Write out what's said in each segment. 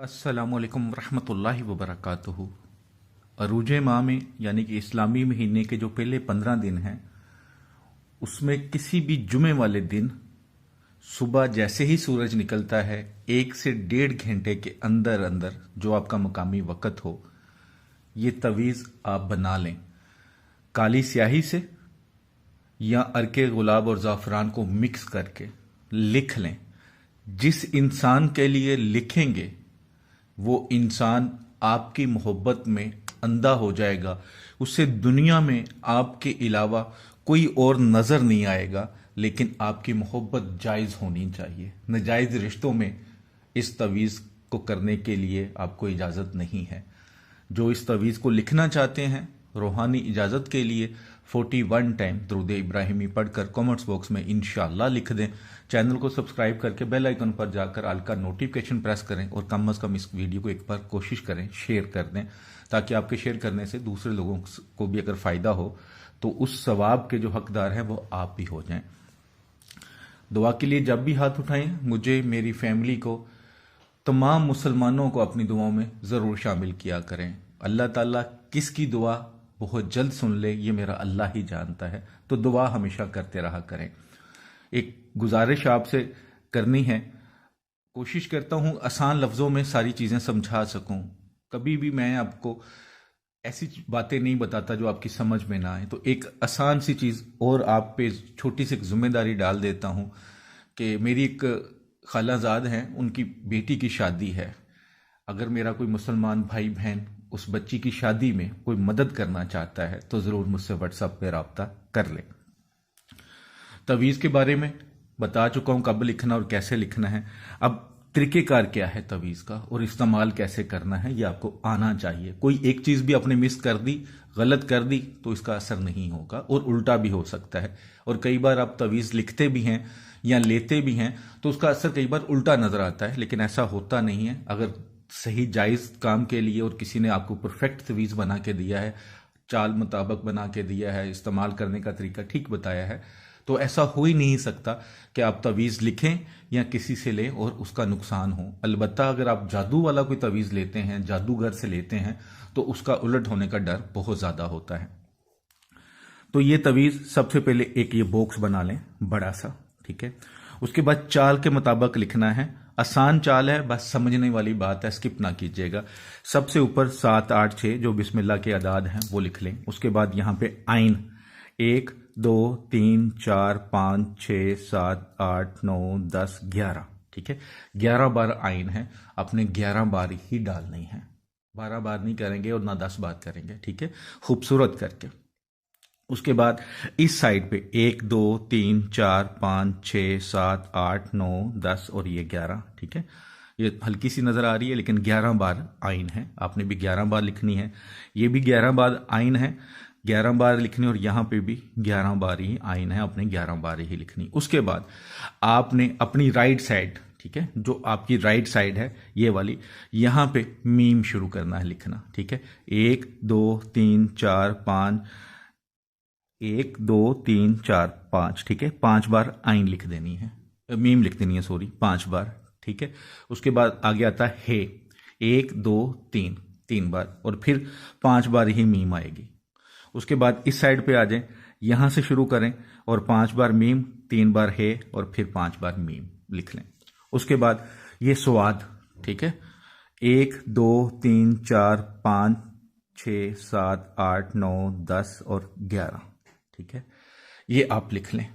अस्सलामुअलैकुम रहमतुल्लाहि व बरकातुहू। अरूज माह में यानी कि इस्लामी महीने के जो पहले 15 दिन हैं उसमें किसी भी जुमे वाले दिन सुबह जैसे ही सूरज निकलता है 1 से 1.5 घंटे के अंदर अंदर जो आपका मकामी वक़्त हो ये तवीज़ आप बना लें। काली स्याही से या अरके गुलाब और ज़ाफ़रान को मिक्स करके लिख लें। जिस इंसान के लिए लिखेंगे वो इंसान आपकी मोहब्बत में अंधा हो जाएगा, उससे दुनिया में आपके अलावा कोई और नज़र नहीं आएगा। लेकिन आपकी मोहब्बत जायज़ होनी चाहिए। नाजायज़ रिश्तों में इस तवीज़ को करने के लिए आपको इजाज़त नहीं है। जो इस तवीज़ को लिखना चाहते हैं रूहानी इजाज़त के लिए 41 टाइम दुरूद इब्राहिमी पढ़कर कमेंट्स बॉक्स में इंशाअल्लाह लिख दें। चैनल को सब्सक्राइब करके बेल आइकन पर जाकर आल का नोटिफिकेशन प्रेस करें और कम अज़ कम इस वीडियो को एक बार कोशिश करें शेयर कर दें, ताकि आपके शेयर करने से दूसरे लोगों को भी अगर फ़ायदा हो तो उस सवाब के जो हकदार हैं वो आप भी हो जाएं। दुआ के लिए जब भी हाथ उठाएं मुझे, मेरी फैमिली को, तमाम मुसलमानों को अपनी दुआओं में ज़रूर शामिल किया करें। अल्लाह ताला किसकी दुआ बहुत जल्द सुन ले ये मेरा अल्लाह ही जानता है, तो दुआ हमेशा करते रहा करें। एक गुजारिश आपसे करनी है, कोशिश करता हूँ आसान लफ्ज़ों में सारी चीज़ें समझा सकूँ। कभी भी मैं आपको ऐसी बातें नहीं बताता जो आपकी समझ में ना आए, तो एक आसान सी चीज़ और आप पे छोटी सी जिम्मेदारी डाल देता हूँ कि मेरी एक खालाजाद हैं, उनकी बेटी की शादी है। अगर मेरा कोई मुसलमान भाई बहन उस बच्ची की शादी में कोई मदद करना चाहता है तो ज़रूर मुझसे व्हाट्सएप पे रब्ता कर ले। तवीज़ के बारे में बता चुका हूँ कब लिखना और कैसे लिखना है। अब तरीक़ेकार क्या है तवीज़ का और इस्तेमाल कैसे करना है ये आपको आना चाहिए। कोई एक चीज़ भी आपने मिस कर दी, गलत कर दी तो इसका असर नहीं होगा और उल्टा भी हो सकता है। और कई बार आप तवीज़ लिखते भी हैं या लेते भी हैं तो उसका असर कई बार उल्टा नज़र आता है, लेकिन ऐसा होता नहीं है। अगर सही जायज़ काम के लिए और किसी ने आपको परफेक्ट तवीज़ बना के दिया है, चाल मुताबिक बना के दिया है, इस्तेमाल करने का तरीका ठीक बताया है, तो ऐसा हो ही नहीं सकता कि आप तवीज़ लिखें या किसी से लें और उसका नुकसान हो। अलबत्ता अगर आप जादू वाला कोई तवीज़ लेते हैं, जादूगर से लेते हैं, तो उसका उलट होने का डर बहुत ज़्यादा होता है। तो ये तवीज़ सबसे पहले एक ये बॉक्स बना लें बड़ा सा, ठीक है। उसके बाद चाल के मुताबिक लिखना है। आसान चाल है, बस समझने वाली बात है, स्किप ना कीजिएगा। सबसे ऊपर 7, 8, 6 जो बिस्मिल्लाह के अदाद हैं वो लिख लें। उसके बाद यहाँ पे आइन 1, 2, 3, 4, 5, 6, 7, 8, 9, 10, 11, ठीक है। 11 बार आइन है, आपने 11 बार ही डालनी है। 12 बार नहीं करेंगे और ना 10 बार करेंगे, ठीक है, खूबसूरत करके। उसके बाद इस साइड पे 1, 2, 3, 4, 5, 6, 7, 8, 9, 10 और ये 11, ठीक है। ये हल्की सी नज़र आ रही है लेकिन 11 बार आइन है, आपने भी 11 बार लिखनी है। ये भी 11 बार आइन है, 11 बार लिखनी, और यहाँ पे भी 11 बार ही आइन है, आपने 11 बार ही लिखनी। उसके बाद आपने अपनी राइट साइड, ठीक है, जो आपकी राइट साइड है ये वाली, यहाँ पे मीम शुरू करना है लिखना, ठीक है। 1, 2, 3, 4, 5, 1, 2, 3, 4, 5, ठीक है। 5 बार आइन लिख देनी है, मीम लिख देनी है, सॉरी, 5 बार, ठीक है। उसके बाद आगे आता है 1, 2, 3, 3 बार, और फिर 5 बार ही मीम आएगी। उसके बाद इस साइड पे आ जाएं, यहां से शुरू करें और 5 बार मीम, 3 बार है और फिर 5 बार मीम लिख लें। उसके बाद ये स्वाद, ठीक है, 1, 2, 3, 4, 5, 6, 7, 8, 9, 10 और 11, ठीक है। ये आप लिख लें।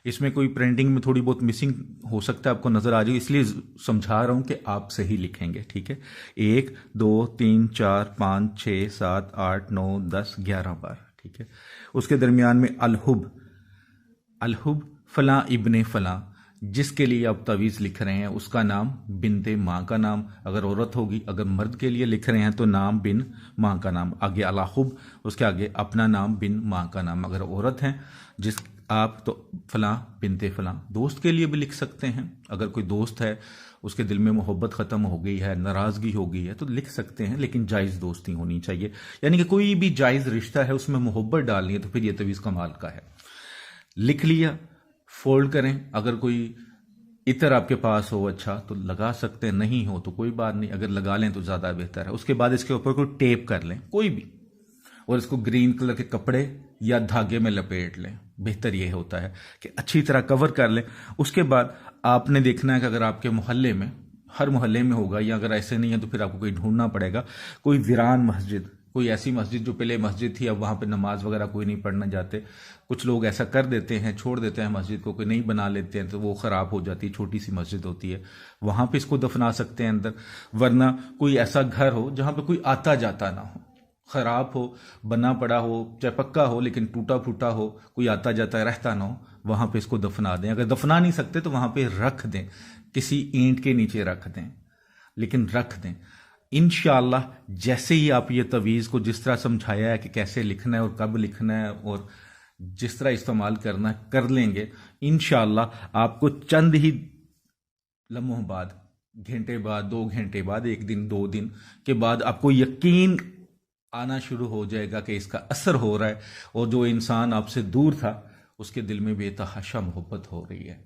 इसमें कोई प्रिंटिंग में थोड़ी बहुत मिसिंग हो सकता है, आपको नजर आ जाए, इसलिए समझा रहा हूं कि आप सही लिखेंगे, ठीक है। 1, 2, 3, 4, 5, 6, 7, 8, 9, 10, 11 बार, ठीक है। उसके दरमियान में अलहुब, अलहुब फलां इब्ने फलां, जिसके लिए आप तवीज़ लिख रहे हैं उसका नाम, बिनते माँ का नाम अगर औरत होगी, अगर मर्द के लिए लिख रहे हैं तो नाम बिन माँ का नाम, आगे अलाहुब, उसके आगे अपना नाम बिन माँ का नाम। अगर औरत हैं जिस आप तो फलां बिनते फलां। दोस्त के लिए भी लिख सकते हैं, अगर कोई दोस्त है उसके दिल में मोहब्बत ख़त्म हो गई है, नाराज़गी हो गई है तो लिख सकते हैं, लेकिन जायज़ दोस्ती होनी चाहिए। यानी कि कोई भी जायज़ रिश्ता है उसमें मोहब्बत डालनी है तो फिर ये तवीज़ कमाल का है। लिख लिया, फोल्ड करें। अगर कोई इत्र आपके पास हो अच्छा तो लगा सकते हैं, नहीं हो तो कोई बात नहीं, अगर लगा लें तो ज़्यादा बेहतर है। उसके बाद इसके ऊपर कोई टेप कर लें कोई भी, और इसको ग्रीन कलर के कपड़े या धागे में लपेट लें। बेहतर ये होता है कि अच्छी तरह कवर कर लें। उसके बाद आपने देखना है कि अगर आपके मोहल्ले में, हर मोहल्ले में होगा, या अगर ऐसे नहीं है तो फिर आपको कोई ढूंढना पड़ेगा, कोई वीरान मस्जिद, कोई ऐसी मस्जिद जो पहले मस्जिद थी अब वहां पे नमाज वगैरह कोई नहीं पढ़ना जाते। कुछ लोग ऐसा कर देते हैं, छोड़ देते हैं मस्जिद को, कोई नहीं बना लेते हैं तो वो खराब हो जाती है, छोटी सी मस्जिद होती है, वहां पे इसको दफना सकते हैं अंदर। वरना कोई ऐसा घर हो जहां पे कोई आता जाता ना हो, खराब हो, बना पड़ा हो, चाहे पक्का हो लेकिन टूटा फूटा हो, कोई आता जाता रहता ना हो, वहां पे इसको दफना दें। अगर दफना नहीं सकते तो वहां पे रख दें, किसी ईंट के नीचे रख दें, लेकिन रख दें। इंशाअल्लाह जैसे ही आप ये तवीज़ को जिस तरह समझाया है कि कैसे लिखना है और कब लिखना है और जिस तरह इस्तेमाल करना है कर लेंगे, इंशाअल्लाह आपको चंद ही लम्हों बाद, घंटे बाद, 2 घंटे बाद, 1 दिन 2 दिन के बाद आपको यकीन आना शुरू हो जाएगा कि इसका असर हो रहा है, और जो इंसान आपसे दूर था उसके दिल में बेतहाशा मोहब्बत हो रही है।